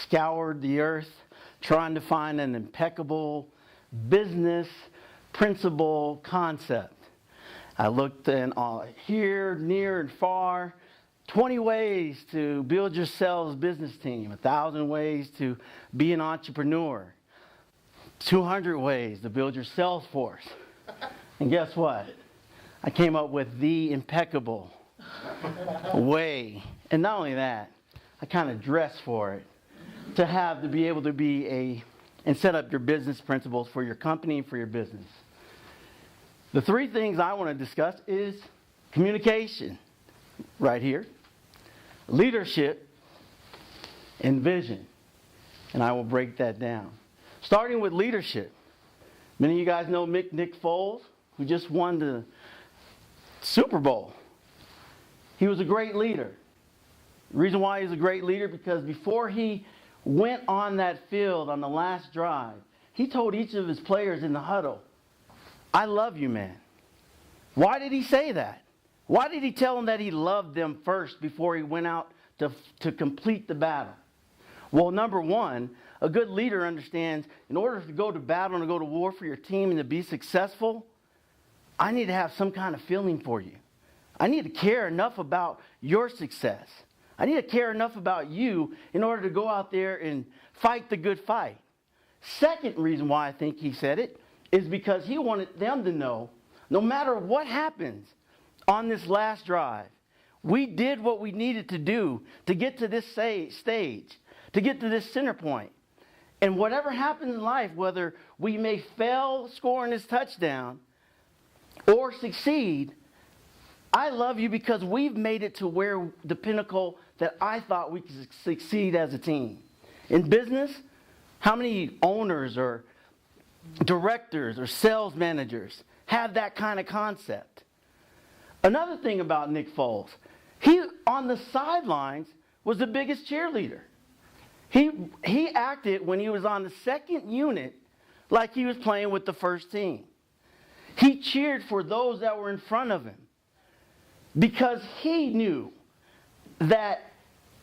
scoured the earth trying to find an impeccable business principle concept. I looked in here, near and far, 20 ways to build your sales business team, 1,000 ways to be an entrepreneur, 200 ways to build your sales force. And guess what? I came up with the impeccable way. And not only that, I kind of dressed for it to be able to be and set up your business principles for your company and for your business. The three things I want to discuss is communication, right here, leadership, and vision. And I will break that down. Starting with leadership. Many of you guys know Nick Foles, who just won the Super Bowl. He was a great leader. The reason why he's a great leader, because before he went on that field on the last drive, he told each of his players in the huddle, "I love you, man." Why did he say that? Why did he tell them that he loved them first before he went out to complete the battle? Well, number one, a good leader understands in order to go to battle and to go to war for your team and to be successful, I need to have some kind of feeling for you. I need to care enough about your success. I need to care enough about you in order to go out there and fight the good fight. Second reason why I think he said it is because he wanted them to know, no matter what happens on this last drive, we did what we needed to do to get to this stage, to get to this center point. And whatever happens in life, whether we may fail scoring this touchdown or succeed, I love you because we've made it to where the pinnacle that I thought we could succeed as a team. In business, how many owners or directors or sales managers have that kind of concept? Another thing about Nick Foles, he on the sidelines was the biggest cheerleader. He acted when he was on the second unit like he was playing with the first team. He cheered for those that were in front of him because he knew that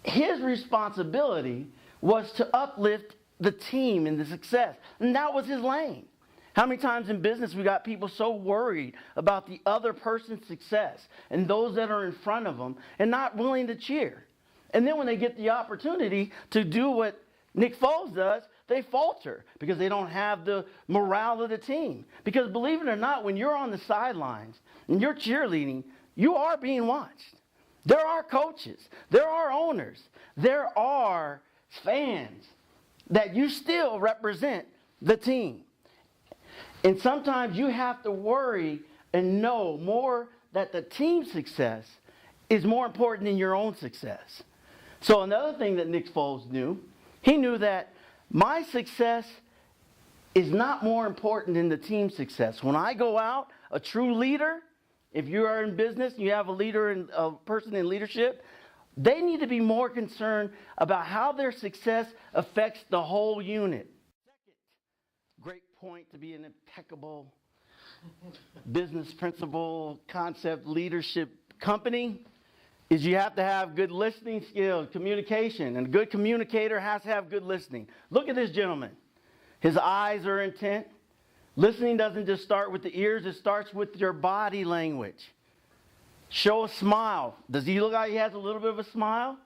his responsibility was to uplift the team and the success. And that was his lane. How many times in business we got people so worried about the other person's success and those that are in front of them and not willing to cheer? And then when they get the opportunity to do what Nick Foles does, they falter because they don't have the morale of the team. Because believe it or not, when you're on the sidelines and you're cheerleading, you are being watched. There are coaches. There are owners. There are fans that you still represent the team. And sometimes you have to worry and know more that the team's success is more important than your own success. So another thing that Nick Foles knew, he knew that my success is not more important than the team's success. When I go out, a true leader, if you are in business and you have a leader and a person in leadership, they need to be more concerned about how their success affects the whole unit. Second great point to be an impeccable business principle, concept, leadership company is you have to have good listening skills, communication. And a good communicator has to have good listening. Look at this gentleman. His eyes are intent. Listening doesn't just start with the ears, it starts with your body language. Show a smile. Does he look like he has a little bit of a smile?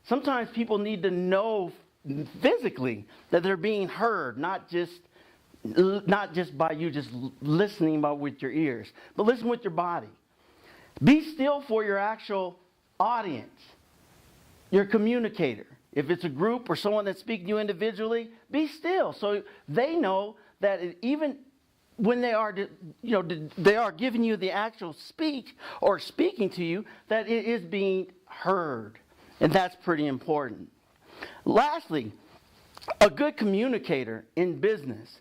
Sometimes people need to know physically that they're being heard, not just by you just listening with your ears, but listen with your body. Be still for your actual audience, your communicator. If it's a group or someone that's speaking to you individually, be still so they know that even when they are giving you the actual speech or speaking to you, that it is being heard. And that's pretty important. Lastly, a good communicator in business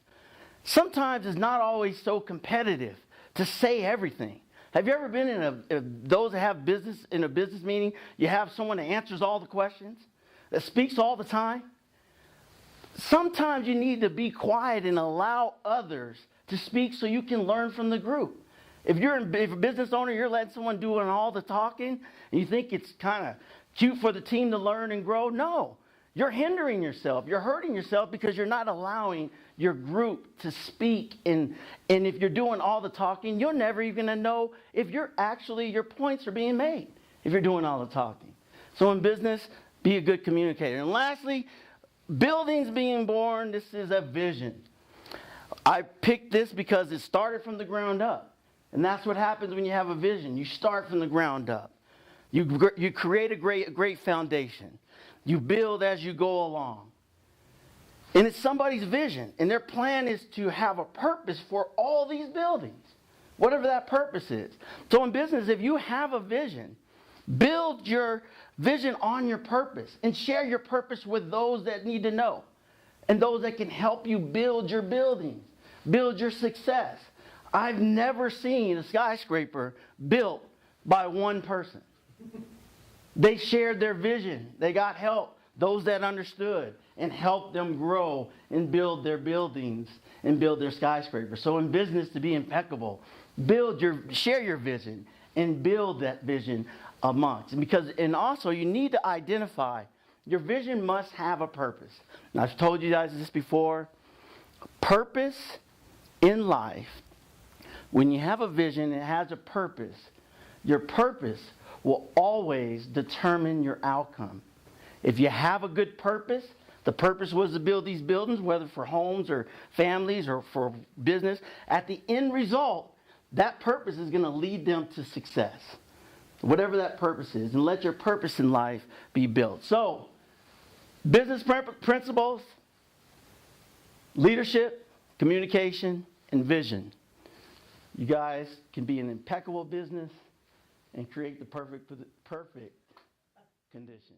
sometimes is not always so competitive to say everything. Have you ever been in those that have business in a business meeting, you have someone that answers all the questions, that speaks all the time? Sometimes you need to be quiet and allow others to speak so you can learn from the group. If you're a business owner, you're letting someone doing all the talking, and you think it's kind of cute for the team to learn and grow, no. you're hindering yourself. You're hurting yourself because you're not allowing your group to speak. And if you're doing all the talking, you're never even going to know if your points are being made if you're doing all the talking. So in business, be a good communicator. And lastly, buildings being born, this is a vision. I picked this because it started from the ground up. And that's what happens when you have a vision. You start from the ground up. You create a great foundation. You build as you go along. And it's somebody's vision. And their plan is to have a purpose for all these buildings, whatever that purpose is. So in business, if you have a vision, build your vision on your purpose and share your purpose with those that need to know and those that can help you build your buildings, build your success. I've never seen a skyscraper built by one person. They shared their vision. They got help, those that understood, and helped them grow and build their buildings and build their skyscrapers. So in business, to be impeccable, share your vision and build that vision amongst. And also you need to identify your vision must have a purpose. And I've told you guys this before. Purpose in life, when you have a vision, it has a purpose. Your purpose will always determine your outcome. If you have a good purpose, the purpose was to build these buildings, whether for homes or families or for business. At the end result, that purpose is going to lead them to success. Whatever that purpose is. And let your purpose in life be built. So, business principles, leadership, communication, and vision. You guys can be an impeccable business and create the perfect condition.